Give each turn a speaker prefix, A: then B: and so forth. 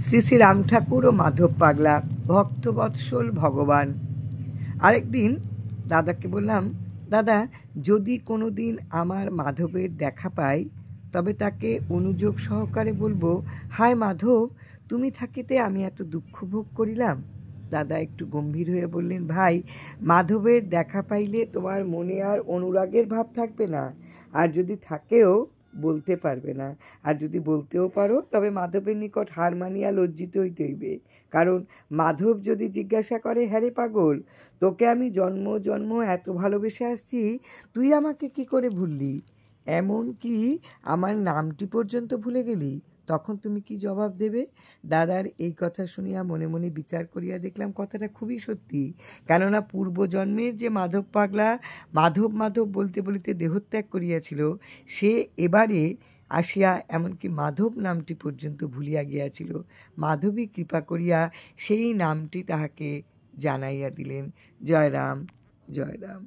A: শ্রী শ্রী রাম ঠাকুর ও মাধব পাগলা, ভক্তবৎসল ভগবান। আরেকদিন দাদাকে বললাম, দাদা যদি কোনো দিন আমার মাধবের দেখা পাই তবে তাকে অনুযোগ সহকারে বলবো, হায় মাধব, তুমি থাকিতে আমি এত দুঃখ ভোগ করিলাম। দাদা একটু গম্ভীর হয়ে বললেন, ভাই, মাধবের দেখা পাইলে তোমার মনে আর অনুরাগের ভাব থাকবে না, আর যদি থাকেও বলতে পারবে না, আর যদি বলতেও পারো তবে মাধবের নিকট হার মানিয়া লজ্জিত হইতে হইবে। কারণ মাধব যদি জিজ্ঞাসা করে, হ্যাঁ রে পাগল, তোকে আমি জন্ম জন্ম এত ভালোবেসে আসছি, তুই আমাকে কি করে ভুললি, এমন কি আমার নামটি পর্যন্ত ভুলে গেলি, তখন তুমি কি জবাব দেবে? দাদার এই কথা শুনিয়া মনে মনে বিচার করিয়া দেখলাম কথাটা খুবই সত্যি। কেননা পূর্বজন্মের যে মাধব পাগলা মাধব মাধব বলতে বলিতে দেহত্যাগ করিয়াছিল, সে এবারে আসিয়া এমনকি মাধব নামটি পর্যন্ত ভুলিয়া গিয়াছিল। মাধবী কৃপা করিয়া সেই নামটি তাহাকে জানাইয়া দিলেন। জয় রাম, জয় রাম।